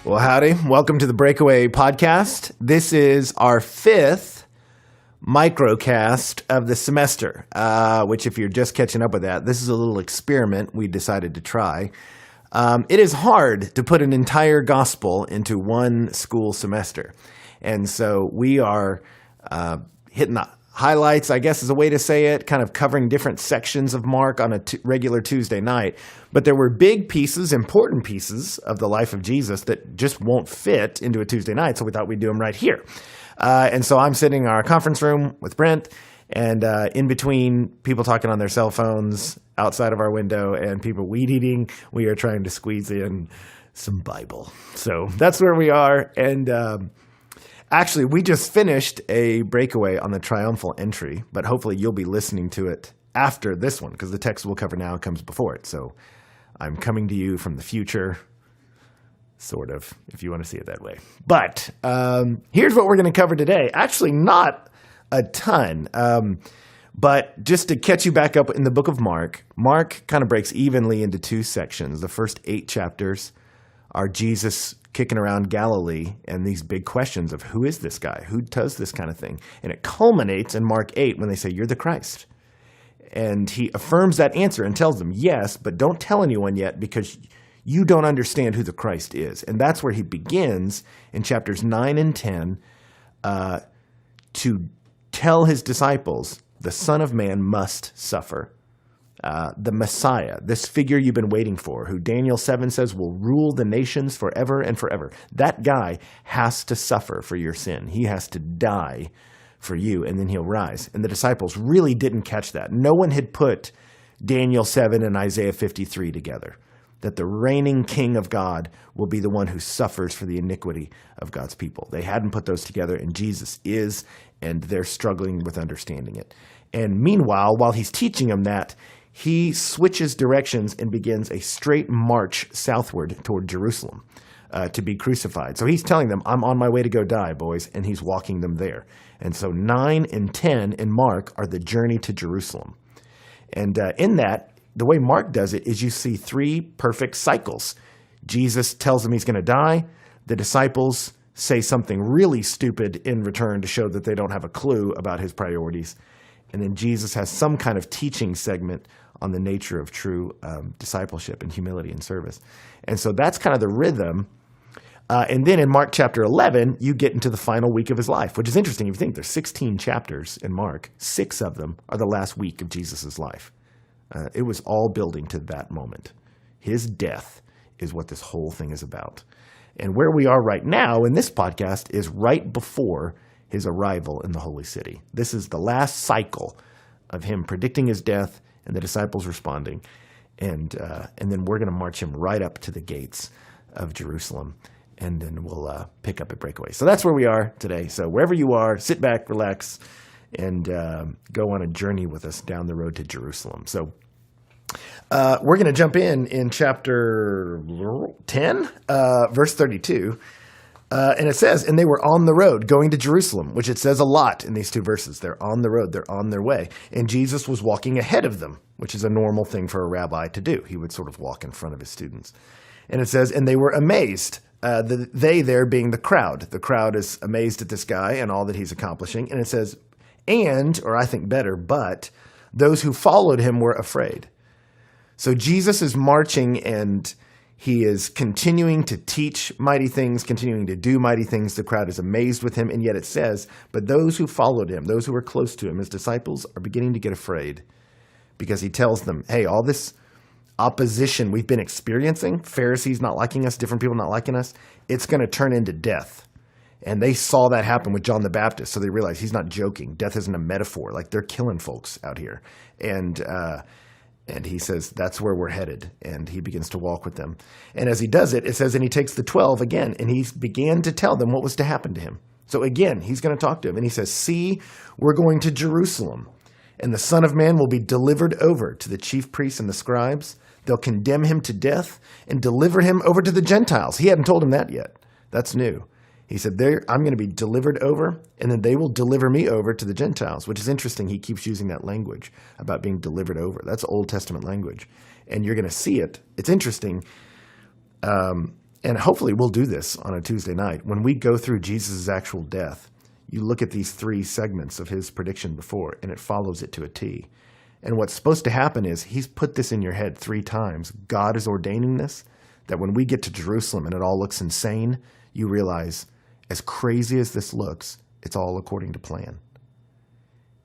Well, howdy. Welcome to the Breakaway Podcast. This is our fifth microcast of the semester, which if you're just catching up with that, this is a little experiment we decided to try. It is hard to put an entire gospel into one school semester. And so we are hitting the highlights, I guess is a way to say it, kind of covering different sections of Mark on a regular Tuesday night. But there were big pieces, important pieces of the life of Jesus that just won't fit into a Tuesday night, so we thought we'd do them right here. And so I'm sitting in our conference room with Brent, and in between people talking on their cell phones outside of our window and people weed eating, we are trying to squeeze in some Bible. So that's where we are. And actually, we just finished a breakaway on the triumphal entry, but hopefully you'll be listening to it after this one because the text we'll cover now comes before it. So I'm coming to you from the future, sort of, if you want to see it that way. But here's what we're going to cover today. Actually, not a ton, but just to catch you back up in the book of Mark, Mark kind of breaks evenly into two sections. The first 8 chapters are Jesus kicking around Galilee and these big questions of who is this guy? Who does this kind of thing? And it culminates in Mark 8 when they say, you're the Christ. And he affirms that answer and tells them, yes, but don't tell anyone yet because you don't understand who the Christ is. And that's where he begins in chapters 9 and 10 to tell his disciples, the Son of Man must suffer. The Messiah, this figure you've been waiting for, who Daniel 7 says will rule the nations forever and forever. That guy has to suffer for your sin. He has to die for you, and then he'll rise. And the disciples really didn't catch that. No one had put Daniel 7 and Isaiah 53 together, that the reigning king of God will be the one who suffers for the iniquity of God's people. They hadn't put those together, and Jesus is, and they're struggling with understanding it. And meanwhile, while he's teaching them that, he switches directions and begins a straight march southward toward Jerusalem to be crucified. So he's telling them, I'm on my way to go die, boys, and he's walking them there. And so 9 and 10 in Mark are the journey to Jerusalem. And in that, the way Mark does it is you see 3 perfect cycles. Jesus tells them he's going to die. The disciples say something really stupid in return to show that they don't have a clue about his priorities. And then Jesus has some kind of teaching segment on the nature of true discipleship and humility and service. And so that's kind of the rhythm. And then in Mark chapter 11, you get into the final week of his life, which is interesting. If you think there's 16 chapters in Mark, 6 of them are the last week of Jesus' life. It was all building to that moment. His death is what this whole thing is about. And where we are right now in this podcast is right before his arrival in the holy city. This is the last cycle of him predicting his death and the disciples responding. And then we're going to march him right up to the gates of Jerusalem. And then we'll pick up at Breakaway. So that's where we are today. So wherever you are, sit back, relax, and go on a journey with us down the road to Jerusalem. So we're going to jump in chapter 10, verse 32. And it says, and they were on the road going to Jerusalem, which it says a lot in these 2 verses. They're on the road. They're on their way. And Jesus was walking ahead of them, which is a normal thing for a rabbi to do. He would sort of walk in front of his students. And it says, and they were amazed. They there being the crowd. The crowd is amazed at this guy and all that he's accomplishing. And it says, and, or I think better, but those who followed him were afraid. So Jesus is marching and he is continuing to teach mighty things, continuing to do mighty things. The crowd is amazed with him. And yet it says, but those who followed him, those who were close to him, his disciples, are beginning to get afraid because he tells them, hey, all this opposition we've been experiencing, Pharisees not liking us, different people not liking us, it's going to turn into death. And they saw that happen with John the Baptist. So they realized he's not joking. Death isn't a metaphor. Like they're killing folks out here. And he says, that's where we're headed. And he begins to walk with them. And as he does it, it says, and he takes the 12 again, and he began to tell them what was to happen to him. So again, he's going to talk to him. And he says, see, we're going to Jerusalem, and the Son of Man will be delivered over to the chief priests and the scribes. They'll condemn him to death and deliver him over to the Gentiles. He hadn't told him that yet. That's new. He said, I'm going to be delivered over, and then they will deliver me over to the Gentiles, which is interesting. He keeps using that language about being delivered over. That's Old Testament language. And you're going to see it. It's interesting. And hopefully we'll do this on a Tuesday night. When we go through Jesus' actual death, you look at these 3 segments of his prediction before, and it follows it to a T. And what's supposed to happen is he's put this in your head 3 times. God is ordaining this, that when we get to Jerusalem and it all looks insane, you realize, as crazy as this looks, it's all according to plan.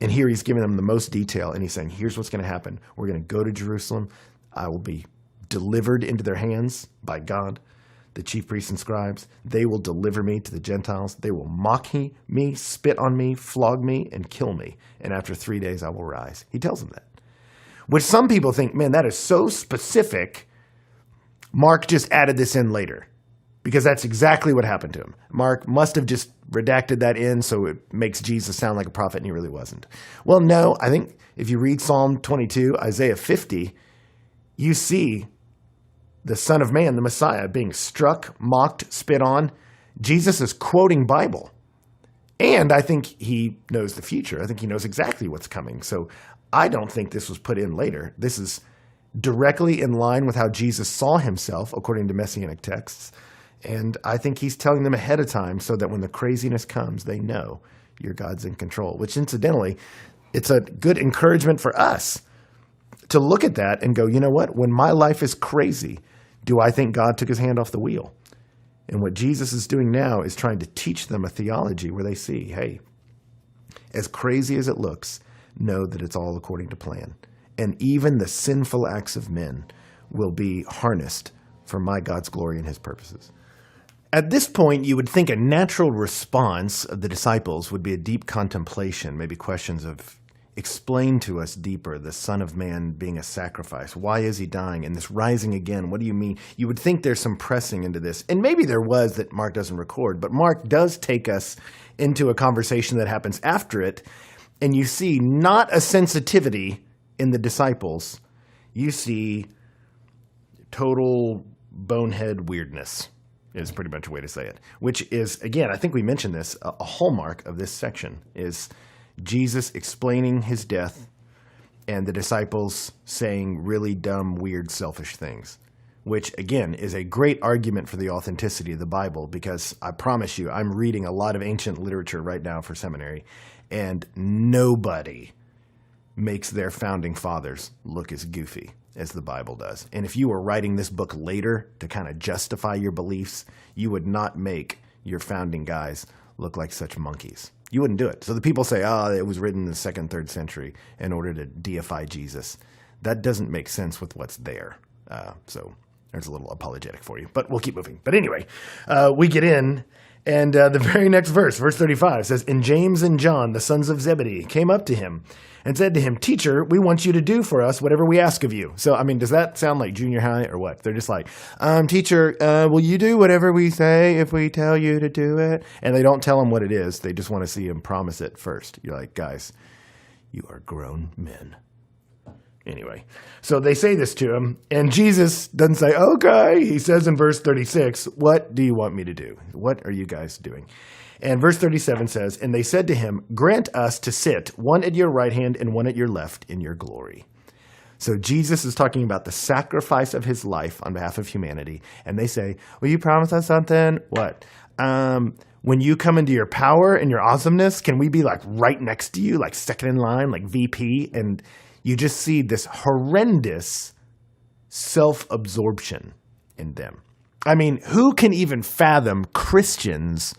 And here he's giving them the most detail, and he's saying, here's what's going to happen. We're going to go to Jerusalem. I will be delivered into their hands by God, the chief priests and scribes. They will deliver me to the Gentiles. They will mock me, spit on me, flog me, and kill me. And after 3 days, I will rise. He tells them that. Which some people think, man, that is so specific. Mark just added this in later because that's exactly what happened to him. Mark must have just redacted that in so it makes Jesus sound like a prophet, and he really wasn't. Well, no, I think if you read Psalm 22, Isaiah 50, you see the Son of Man, the Messiah, being struck, mocked, spit on. Jesus is quoting Bible. And I think he knows the future. I think he knows exactly what's coming. So I don't think this was put in later. This is directly in line with how Jesus saw himself, according to Messianic texts. And I think he's telling them ahead of time so that when the craziness comes, they know your God's in control, which incidentally, it's a good encouragement for us to look at that and go, you know what? When my life is crazy, do I think God took his hand off the wheel? And what Jesus is doing now is trying to teach them a theology where they see, hey, as crazy as it looks, know that it's all according to plan. And even the sinful acts of men will be harnessed for my God's glory and his purposes. At this point, you would think a natural response of the disciples would be a deep contemplation, maybe questions of, explain to us deeper the Son of Man being a sacrifice. Why is he dying? And this rising again, what do you mean? You would think there's some pressing into this. And maybe there was that Mark doesn't record, but Mark does take us into a conversation that happens after it. And you see not a sensitivity in the disciples. You see total bonehead weirdness is pretty much a way to say it, which is, again, I think we mentioned this, a hallmark of this section is Jesus explaining his death and the disciples saying really dumb, weird, selfish things, which, again, is a great argument for the authenticity of the Bible because I promise you, I'm reading a lot of ancient literature right now for seminary, and nobody makes their founding fathers look as goofy as the Bible does. And if you were writing this book later to kind of justify your beliefs, you would not make your founding guys look like such monkeys. You wouldn't do it. So the people say, it was written in the 2nd, 3rd century in order to deify Jesus. That doesn't make sense with what's there. So there's a little apologetic for you, but we'll keep moving. But anyway, we get in, and the very next verse, verse 35, says, And James and John, the sons of Zebedee, came up to him and said to him, Teacher, we want you to do for us whatever we ask of you. So, I mean, does that sound like junior high or what? They're just like, Teacher, will you do whatever we say if we tell you to do it? And they don't tell him what it is. They just want to see him promise it first. You're like, guys, you are grown men. Anyway, so they say this to him, and Jesus doesn't say, okay. He says in verse 36, what do you want me to do? What are you guys doing? And verse 37 says, And they said to him, Grant us to sit, one at your right hand and one at your left in your glory. So Jesus is talking about the sacrifice of his life on behalf of humanity. And they say, will you promise us something? What? When you come into your power and your awesomeness, can we be like right next to you, like second in line, like VP? And you just see this horrendous self-absorption in them. I mean, who can even fathom Christians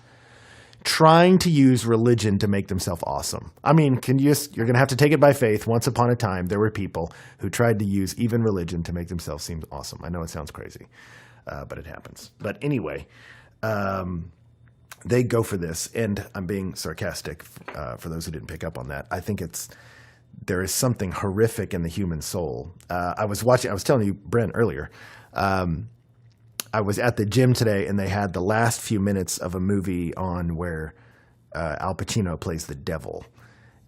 trying to use religion to make themselves awesome? I mean, you're going to have to take it by faith. Once upon a time, there were people who tried to use even religion to make themselves seem awesome. I know it sounds crazy, but it happens. But anyway, they go for this, and I'm being sarcastic for those who didn't pick up on that. I think there is something horrific in the human soul. I was telling you, Brent, earlier, I was at the gym today, and they had the last few minutes of a movie on where Al Pacino plays the devil.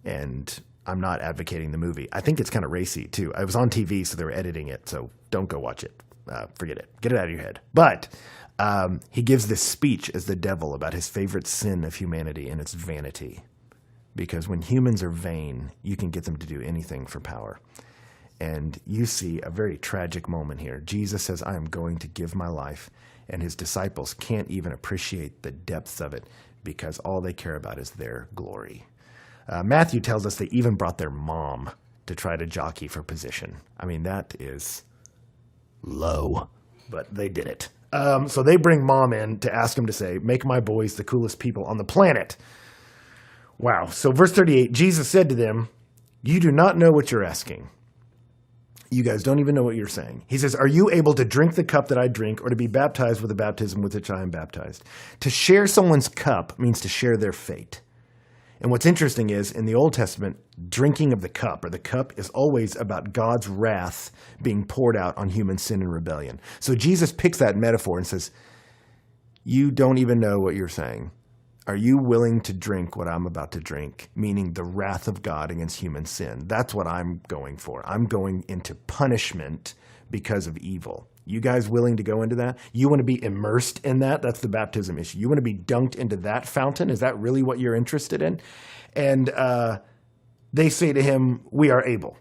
And I'm not advocating the movie. I think it's kind of racy, too. I was on TV, so they were editing it, so don't go watch it. Forget it. Get it out of your head. But he gives this speech as the devil about his favorite sin of humanity, and it's vanity. Because when humans are vain, you can get them to do anything for power. And you see a very tragic moment here. Jesus says, I am going to give my life, And his disciples can't even appreciate the depths of it because all they care about is their glory. Matthew tells us they even brought their mom to try to jockey for position. I mean, that is low, but they did it. So they bring mom in to ask him to say, make my boys the coolest people on the planet. Wow. So verse 38, Jesus said to them, you do not know what you're asking. You guys don't even know what you're saying. He says, are you able to drink the cup that I drink or to be baptized with the baptism with which I am baptized? To share someone's cup means to share their fate. And what's interesting is, in the Old Testament, drinking of the cup, or the cup, is always about God's wrath being poured out on human sin and rebellion. So Jesus picks that metaphor and says, you don't even know what you're saying. Are you willing to drink what I'm about to drink? Meaning the wrath of God against human sin. That's what I'm going for. I'm going into punishment because of evil. You guys willing to go into that? You want to be immersed in that? That's the baptism issue. You want to be dunked into that fountain? Is that really what you're interested in? And they say to him, we are able.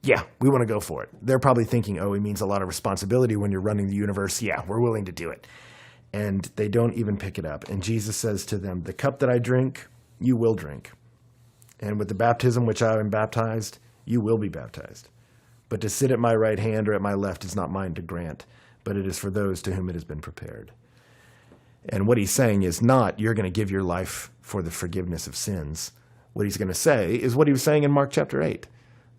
Yeah, we want to go for it. They're probably thinking, oh, he means a lot of responsibility when you're running the universe. Yeah, we're willing to do it. And they don't even pick it up. And Jesus says to them, the cup that I drink, you will drink. And with the baptism which I am baptized, you will be baptized. But to sit at my right hand or at my left is not mine to grant, but it is for those to whom it has been prepared. And what he's saying is not, you're going to give your life for the forgiveness of sins. What he's going to say is what he was saying in Mark chapter 8.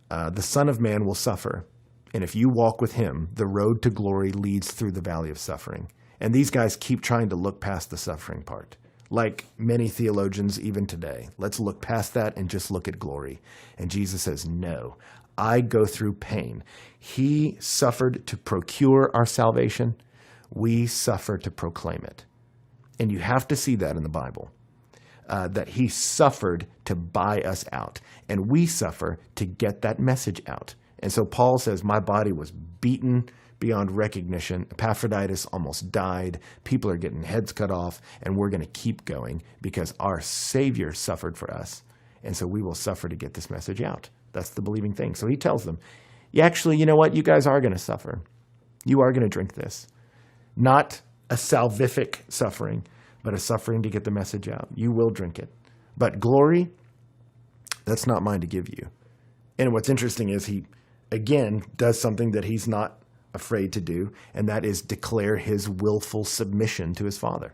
The Son of Man will suffer. And if you walk with him, the road to glory leads through the valley of suffering. And these guys keep trying to look past the suffering part. Like many theologians even today. Let's look past that and just look at glory. And Jesus says, no, I go through pain. He suffered to procure our salvation. We suffer to proclaim it. And you have to see that in the Bible, that he suffered to buy us out. And we suffer to get that message out. And so Paul says, my body was beaten beyond recognition. Epaphroditus almost died. People are getting heads cut off, and we're going to keep going because our Savior suffered for us. And so we will suffer to get this message out. That's the believing thing. So he tells them, actually, you know what? You guys are going to suffer. You are going to drink this. Not a salvific suffering, but a suffering to get the message out. You will drink it. But glory, that's not mine to give you. And what's interesting is he, again, does something that he's not afraid to do, and that is declare his willful submission to his Father.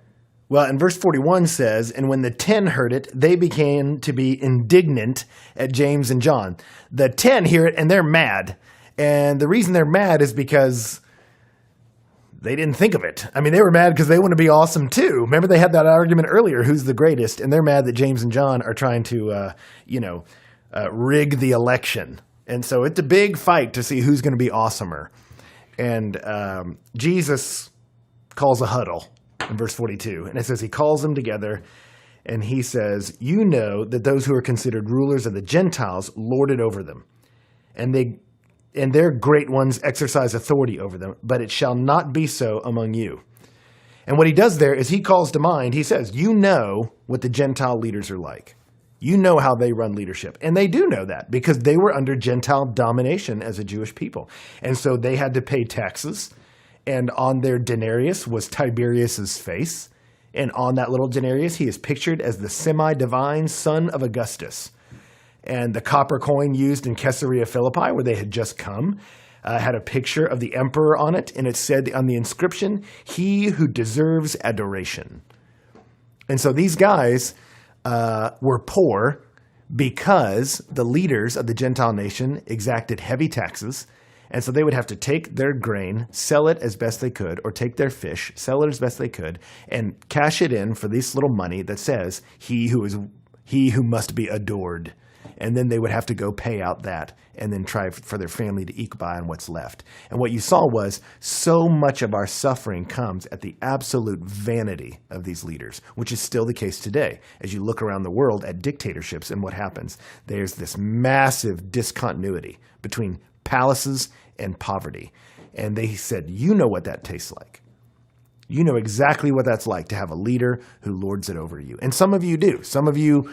Well, and verse 41 says, and when the 10 heard it, they began to be indignant at James and John. The 10 hear it, and they're mad. And the reason they're mad is because they didn't think of it. I mean, they were mad because they want to be awesome too. Remember, they had that argument earlier, who's the greatest? And they're mad that James and John are trying to, rig the election. And so it's a big fight to see who's going to be awesomer. And Jesus calls a huddle in verse 42. And it says he calls them together and he says, you know that those who are considered rulers of the Gentiles lord it over them. And their great ones exercise authority over them. But it shall not be so among you. And what he does there is he calls to mind, he says, you know what the Gentile leaders are like. You know how they run leadership. And they do know that because they were under Gentile domination as a Jewish people. And so they had to pay taxes. And on their denarius was Tiberius's face. And on that little denarius, he is pictured as the semi-divine son of Augustus. And the copper coin used in Caesarea Philippi, where they had just come, had a picture of the emperor on it. And it said on the inscription, he who deserves adoration. And so these guys were poor because the leaders of the Gentile nation exacted heavy taxes. And so they would have to take their grain, sell it as best they could, or take their fish, sell it as best they could, and cash it in for this little money that says, he who must be adored. And then they would have to go pay out that and then try for their family to eke by on what's left. And what you saw was so much of our suffering comes at the absolute vanity of these leaders, which is still the case today. As you look around the world at dictatorships and what happens, there's this massive discontinuity between palaces and poverty. And they said, you know what that tastes like. You know exactly what that's like to have a leader who lords it over you. And some of you do. Some of you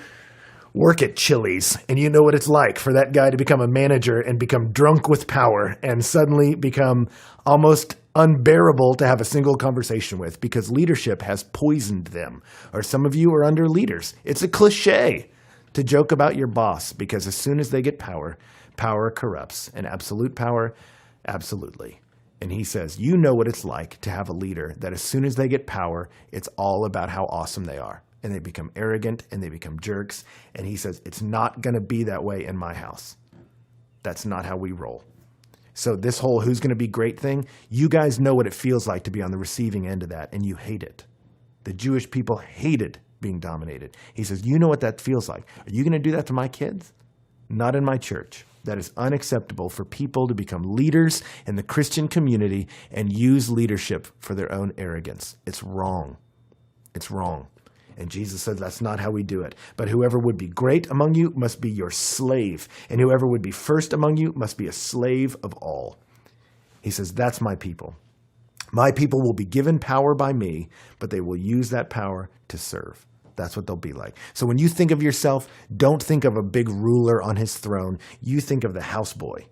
work at Chili's, and you know what it's like for that guy to become a manager and become drunk with power and suddenly become almost unbearable to have a single conversation with because leadership has poisoned them. Or some of you are under leaders. It's a cliche to joke about your boss because as soon as they get power, power corrupts. And absolute power, absolutely. And he says, you know what it's like to have a leader that as soon as they get power, it's all about how awesome they are. And they become arrogant and they become jerks. And he says, it's not going to be that way in my house. That's not how we roll. So this whole who's going to be great thing, you guys know what it feels like to be on the receiving end of that, and you hate it. The Jewish people hated being dominated. He says, you know what that feels like. Are you going to do that to my kids? Not in my church. That is unacceptable for people to become leaders in the Christian community and use leadership for their own arrogance. It's wrong. It's wrong. And Jesus said, that's not how we do it. But whoever would be great among you must be your slave. And whoever would be first among you must be a slave of all. He says, that's my people. My people will be given power by me, but they will use that power to serve. That's what they'll be like. So when you think of yourself, don't think of a big ruler on his throne. You think of the houseboy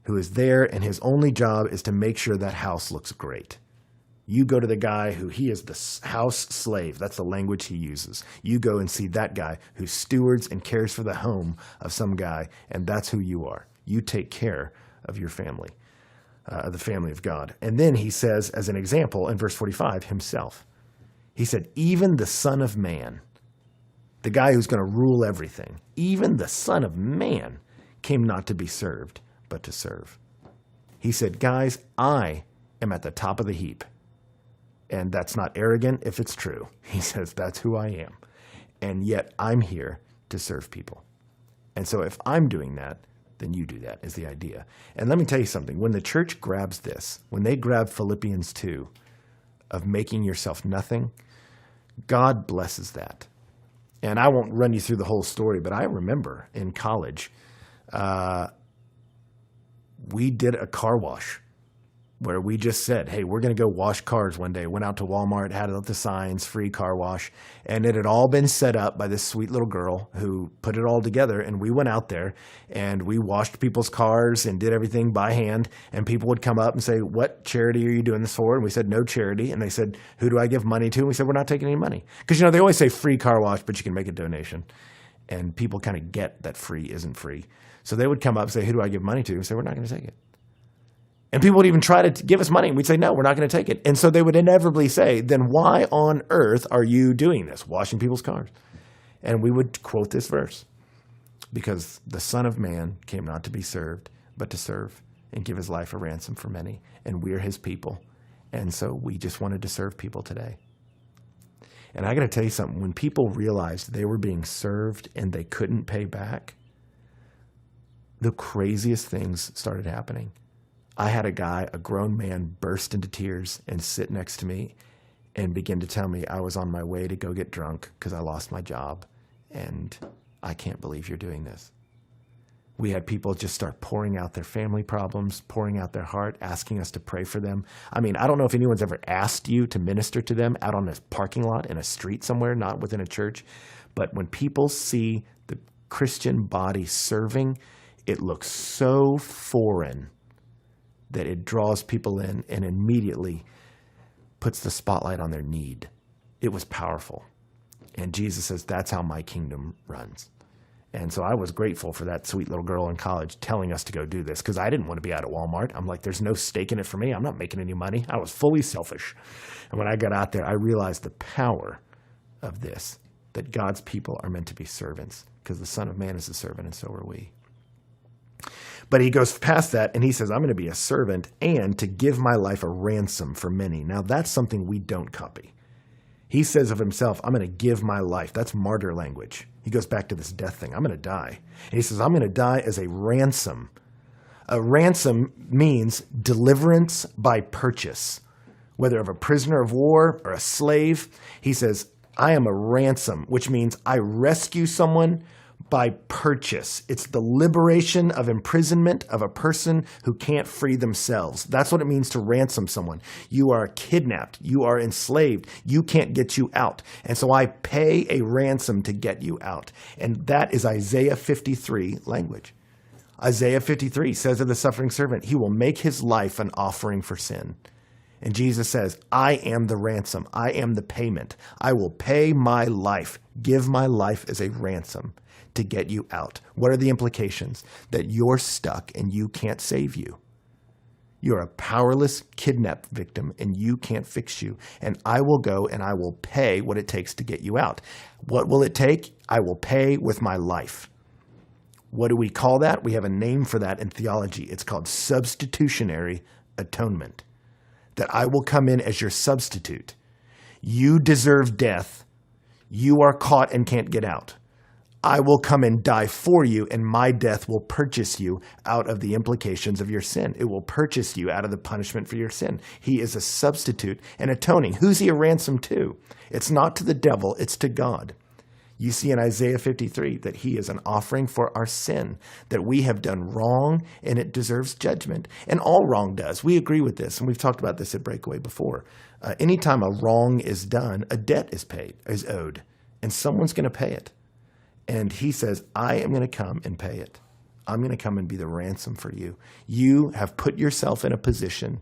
who is there, and his only job is to make sure that house looks great. You go to the guy who he is the house slave. That's the language he uses. You go and see that guy who stewards and cares for the home of some guy, and that's who you are. You take care of your family, of the family of God. And then he says, as an example, in verse 45, himself. He said, even the Son of Man, the guy who's going to rule everything, even the Son of Man came not to be served, but to serve. He said, guys, I am at the top of the heap. And that's not arrogant if it's true. He says, that's who I am. And yet I'm here to serve people. And so if I'm doing that, then you do that is the idea. And let me tell you something. When the church grabs this, when they grab Philippians 2 of making yourself nothing, God blesses that. And I won't run you through the whole story, but I remember in college, we did a car wash where we just said, hey, we're going to go wash cars one day. Went out to Walmart, had the signs, free car wash. And it had all been set up by this sweet little girl who put it all together. And we went out there and we washed people's cars and did everything by hand. And people would come up and say, what charity are you doing this for? And we said, no charity. And they said, who do I give money to? And we said, we're not taking any money. Because, they always say free car wash, but you can make a donation. And people kind of get that free isn't free. So they would come up and say, who do I give money to? And we say, we're not going to take it. And people would even try to give us money, and we'd say, no, we're not going to take it. And so they would inevitably say, then why on earth are you doing this, washing people's cars? And we would quote this verse, because the Son of Man came not to be served, but to serve and give his life a ransom for many. And we're his people. And so we just wanted to serve people today. And I got to tell you something. When people realized they were being served and they couldn't pay back, the craziest things started happening. I had a grown man, burst into tears and sit next to me and begin to tell me I was on my way to go get drunk because I lost my job. And I can't believe you're doing this. We had people just start pouring out their family problems, pouring out their heart, asking us to pray for them. I mean, I don't know if anyone's ever asked you to minister to them out on a parking lot in a street somewhere, not within a church. But when people see the Christian body serving, it looks so foreign that it draws people in and immediately puts the spotlight on their need. It was powerful. And Jesus says, that's how my kingdom runs. And so I was grateful for that sweet little girl in college telling us to go do this because I didn't want to be out at Walmart. I'm like, there's no stake in it for me. I'm not making any money. I was fully selfish. And when I got out there, I realized the power of this, that God's people are meant to be servants because the Son of Man is a servant and so are we. But he goes past that and he says, I'm going to be a servant and to give my life a ransom for many. Now, that's something we don't copy. He says of himself, I'm going to give my life. That's martyr language. He goes back to this death thing. I'm going to die. And he says, I'm going to die as a ransom. A ransom means deliverance by purchase, whether of a prisoner of war or a slave. He says, I am a ransom, which means I rescue someone by purchase. It's the liberation of imprisonment of a person who can't free themselves. That's what it means to ransom someone. You are kidnapped. You are enslaved. You can't get you out. And so I pay a ransom to get you out. And that is Isaiah 53 language. Isaiah 53 says of the suffering servant, he will make his life an offering for sin. And Jesus says, I am the ransom. I am the payment. I will pay my life, give my life as a ransom to get you out. What are the implications? That you're stuck and you can't save you. You're a powerless kidnap victim and you can't fix you. And I will go and I will pay what it takes to get you out. What will it take? I will pay with my life. What do we call that? We have a name for that in theology. It's called substitutionary atonement. That I will come in as your substitute. You deserve death. You are caught and can't get out. I will come and die for you, and my death will purchase you out of the implications of your sin. It will purchase you out of the punishment for your sin. He is a substitute and atoning. Who's he a ransom to? It's not to the devil, it's to God. You see in Isaiah 53 that he is an offering for our sin, that we have done wrong and it deserves judgment. And all wrong does. We agree with this, and we've talked about this at Breakaway before. Anytime a wrong is done, a debt is owed, and someone's going to pay it. And he says, I am going to come and pay it. I'm going to come and be the ransom for you. You have put yourself in a position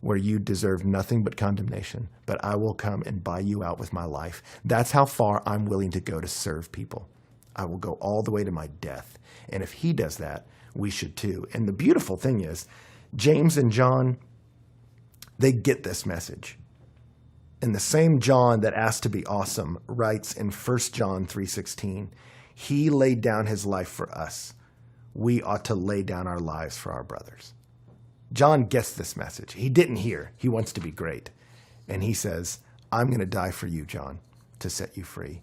where you deserve nothing but condemnation, but I will come and buy you out with my life. That's how far I'm willing to go to serve people. I will go all the way to my death. And if he does that, we should too. And the beautiful thing is, James and John, they get this message. And the same John that asked to be awesome writes in 1 John 3:16, he laid down his life for us. We ought to lay down our lives for our brothers. John gets this message. He didn't hear. He wants to be great. And he says, I'm going to die for you, John, to set you free.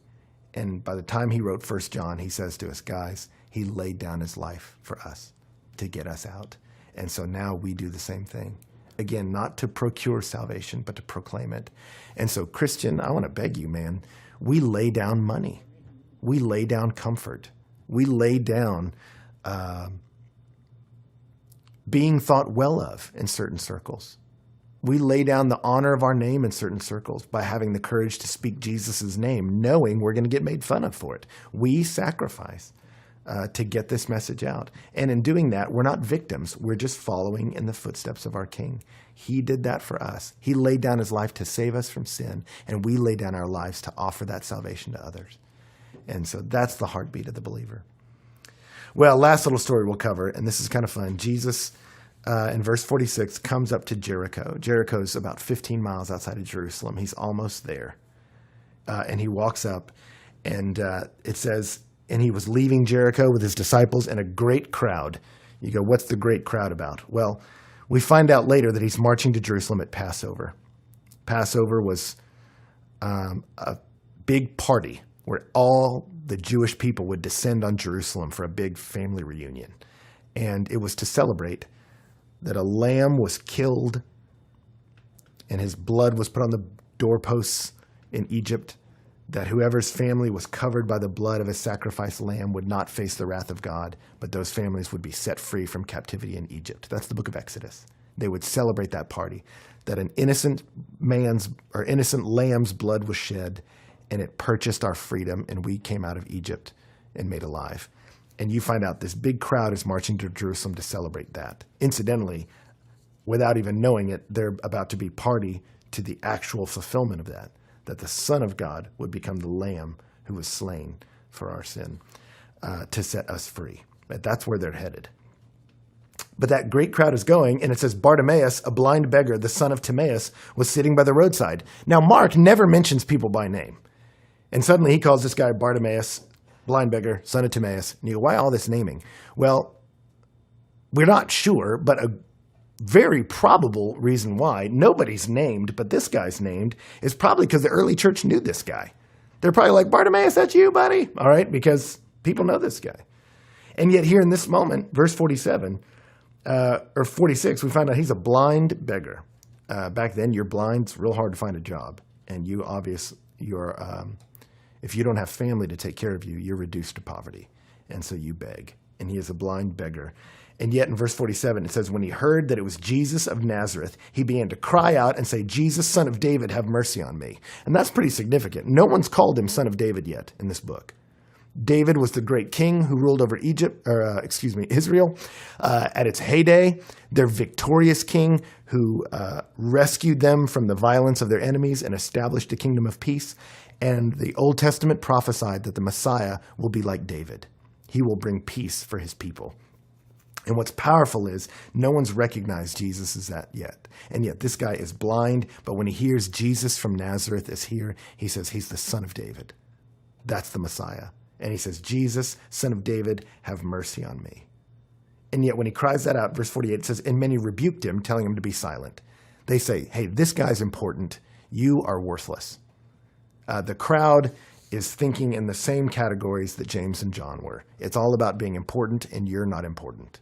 And by the time he wrote 1 John, he says to us, guys, he laid down his life for us to get us out. And so now we do the same thing. Again, not to procure salvation, but to proclaim it. And so, Christian, I want to beg you, man, we lay down money. We lay down comfort. We lay down being thought well of in certain circles. We lay down the honor of our name in certain circles by having the courage to speak Jesus' name, knowing we're going to get made fun of for it. We sacrifice to get this message out. And in doing that, we're not victims. We're just following in the footsteps of our King. He did that for us. He laid down his life to save us from sin, and we lay down our lives to offer that salvation to others. And so that's the heartbeat of the believer. Well, last little story we'll cover, and this is kind of fun. Jesus, in verse 46, comes up to Jericho. Jericho's about 15 miles outside of Jerusalem. He's almost there. And he walks up, and it says, and he was leaving Jericho with his disciples and a great crowd. You go, what's the great crowd about? Well, we find out later that he's marching to Jerusalem at Passover. Passover was a big party where all the Jewish people would descend on Jerusalem for a big family reunion. And it was to celebrate that a lamb was killed and his blood was put on the doorposts in Egypt, that whoever's family was covered by the blood of a sacrificed lamb would not face the wrath of God, but those families would be set free from captivity in Egypt. That's the book of Exodus. They would celebrate that party, that an innocent lamb's blood was shed, and it purchased our freedom, and we came out of Egypt and made alive. And you find out this big crowd is marching to Jerusalem to celebrate that. Incidentally, without even knowing it, they're about to be party to the actual fulfillment of that the Son of God would become the Lamb who was slain for our sin to set us free. That's where they're headed. But that great crowd is going, and it says Bartimaeus, a blind beggar, the son of Timaeus, was sitting by the roadside. Now, Mark never mentions people by name. And suddenly he calls this guy Bartimaeus, blind beggar, son of Timaeus. And you go, why all this naming? Well, we're not sure, but a very probable reason why nobody's named, but this guy's named, is probably because the early church knew this guy. They're probably like, Bartimaeus, that's you, buddy? All right, because people know this guy. And yet here in this moment, verse 47, or 46, we find out he's a blind beggar. Back then, you're blind. It's real hard to find a job. And if you don't have family to take care of you, you're reduced to poverty. And so you beg. And he is a blind beggar. And yet in verse 47, it says, when he heard that it was Jesus of Nazareth, he began to cry out and say, Jesus, son of David, have mercy on me. And that's pretty significant. No one's called him son of David yet in this book. David was the great king who ruled over Israel at its heyday. Their victorious king who rescued them from the violence of their enemies and established a kingdom of peace. And the Old Testament prophesied that the Messiah will be like David. He will bring peace for his people. And what's powerful is no one's recognized Jesus as that yet. And yet this guy is blind, but when he hears Jesus from Nazareth is here, he says he's the son of David. That's the Messiah. And he says, Jesus, son of David, have mercy on me. And yet when he cries that out, verse 48, it says, and many rebuked him, telling him to be silent. They say, hey, this guy's important. You are worthless. The crowd is thinking in the same categories that James and John were. It's all about being important, and you're not important.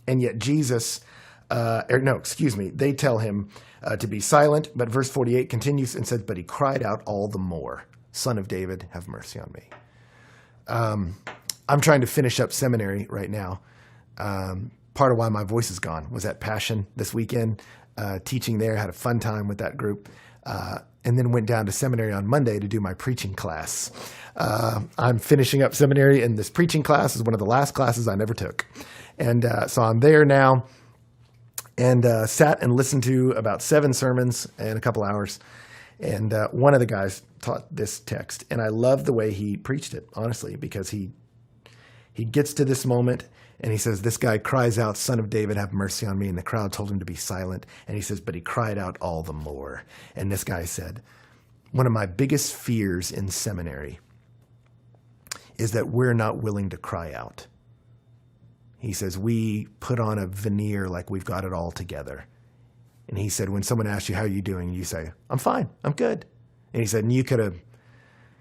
And yet Jesus, they tell him to be silent. But verse 48 continues and says, but he cried out all the more, Son of David, have mercy on me. I'm trying to finish up seminary right now. Part of why my voice is gone was at Passion this weekend, teaching there, had a fun time with that group, and then went down to seminary on Monday to do my preaching class. I'm finishing up seminary, and this preaching class is one of the last classes I never took. And so I'm there now, and sat and listened to about 7 sermons in a couple hours. And one of the guys taught this text, and I love the way he preached it, honestly, because he gets to this moment, and he says, this guy cries out, Son of David, have mercy on me. And the crowd told him to be silent. And he says, but he cried out all the more. And this guy said, one of my biggest fears in seminary is that we're not willing to cry out. He says, we put on a veneer like we've got it all together. And he said, when someone asks you, how are you doing? You say, I'm fine, I'm good. And he said, and you could have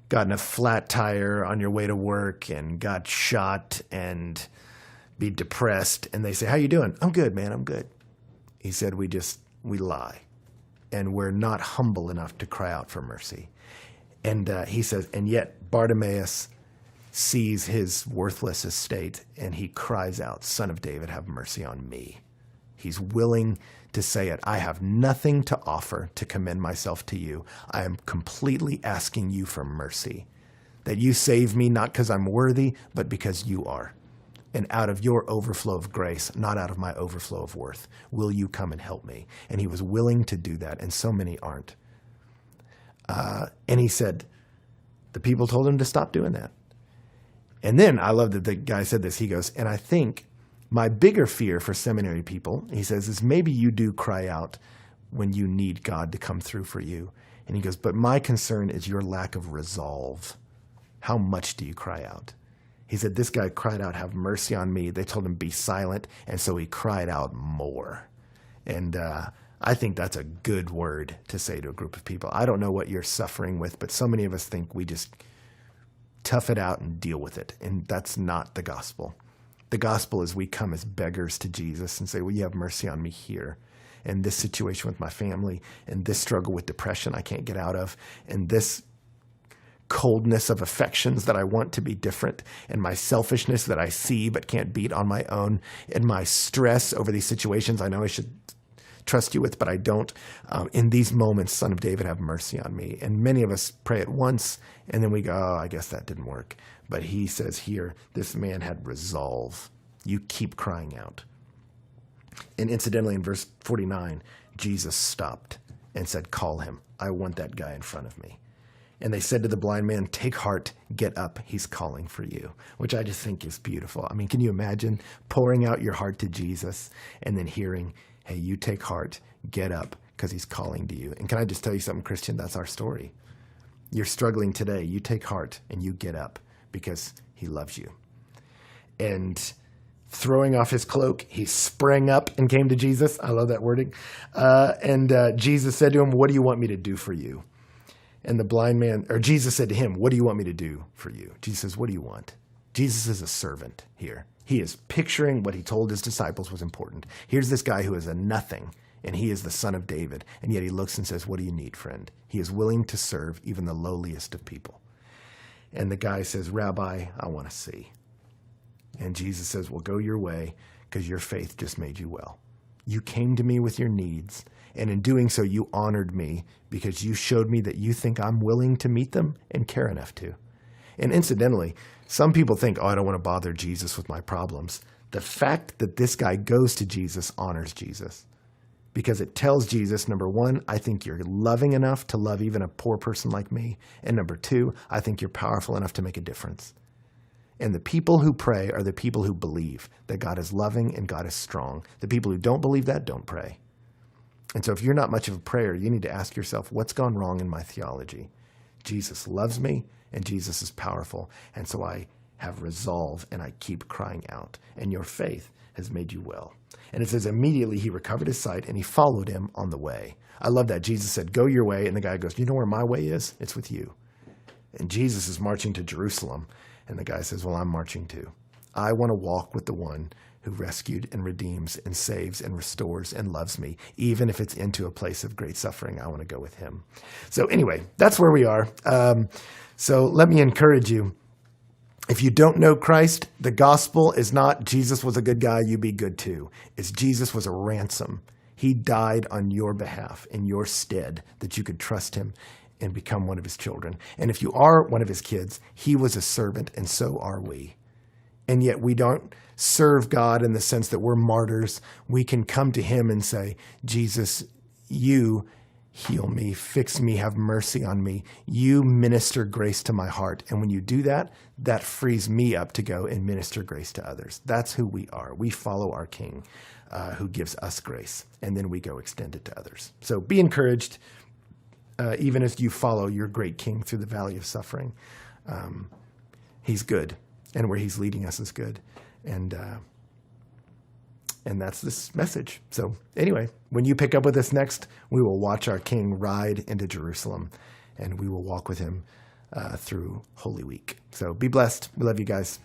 gotten a flat tire on your way to work and got shot and be depressed. And they say, how you doing? I'm good, man, I'm good. He said, we lie. And we're not humble enough to cry out for mercy. And he says, and yet Bartimaeus sees his worthless estate and he cries out, Son of David, have mercy on me. He's willing to say it. I have nothing to offer to commend myself to you. I am completely asking you for mercy, that you save me not because I'm worthy, but because you are. And out of your overflow of grace, not out of my overflow of worth, will you come and help me? And he was willing to do that, and so many aren't. And he said, the people told him to stop doing that. And then I love that the guy said this. He goes, and I think my bigger fear for seminary people, he says, is maybe you do cry out when you need God to come through for you. And he goes, but my concern is your lack of resolve. How much do you cry out? He said, this guy cried out, have mercy on me. They told him, be silent. And so he cried out more. And I think that's a good word to say to a group of people. I don't know what you're suffering with, but so many of us think we just tough it out and deal with it. And that's not the gospel. The gospel is we come as beggars to Jesus and say, will you have mercy on me here? And this situation with my family, and this struggle with depression I can't get out of, and this coldness of affections that I want to be different, and my selfishness that I see but can't beat on my own, and my stress over these situations I know I should trust you with, but I don't. In these moments, Son of David, have mercy on me. And many of us pray it once, and then we go, oh, I guess that didn't work. But he says here, this man had resolve. You keep crying out. And incidentally, in verse 49, Jesus stopped and said, call him. I want that guy in front of me. And they said to the blind man, take heart, get up. He's calling for you, which I just think is beautiful. I mean, can you imagine pouring out your heart to Jesus and then hearing, hey, you take heart, get up, because he's calling to you. And can I just tell you something, Christian? That's our story. You're struggling today. You take heart and you get up because he loves you. And throwing off his cloak, he sprang up and came to Jesus. I love that wording. And Jesus said to him, what do you want me to do for you? And the blind man, or Jesus said to him, what do you want me to do for you? Jesus says, what do you want? Jesus is a servant here. He is picturing what he told his disciples was important. Here's this guy who is a nothing, and he is the son of David. And yet he looks and says, what do you need, friend? He is willing to serve even the lowliest of people. And the guy says, Rabbi, I want to see. And Jesus says, well, go your way, because your faith just made you well. You came to me with your needs, and in doing so, you honored me because you showed me that you think I'm willing to meet them and care enough to. And incidentally, some people think, oh, I don't want to bother Jesus with my problems. The fact that this guy goes to Jesus honors Jesus, because it tells Jesus, number one, I think you're loving enough to love even a poor person like me. And number two, I think you're powerful enough to make a difference. And the people who pray are the people who believe that God is loving and God is strong. The people who don't believe that don't pray. And so if you're not much of a prayer, you need to ask yourself, what's gone wrong in my theology? Jesus loves me and Jesus is powerful. And so I have resolve and I keep crying out. And your faith has made you well. And it says immediately he recovered his sight and he followed him on the way. I love that. Jesus said, go your way. And the guy goes, you know where my way is? It's with you. And Jesus is marching to Jerusalem. And the guy says, well, I'm marching too. I want to walk with the one who rescued and redeems and saves and restores and loves me. Even if it's into a place of great suffering, I want to go with him. So anyway, that's where we are. So let me encourage you. If you don't know Christ, the gospel is not Jesus was a good guy, you be good too. It's Jesus was a ransom. He died on your behalf, in your stead, that you could trust him and become one of his children. And if you are one of his kids, he was a servant, and so are we. And yet we don't serve God in the sense that we're martyrs. We can come to him and say, Jesus, you heal me, fix me, have mercy on me. You minister grace to my heart. And when you do that, that frees me up to go and minister grace to others. That's who we are. We follow our King who gives us grace, and then we go extend it to others. So be encouraged, even as you follow your great King through the valley of suffering. He's good, and where he's leading us is good. And that's this message. So anyway, when you pick up with us next, we will watch our King ride into Jerusalem, and we will walk with him through Holy Week. So be blessed. We love you guys.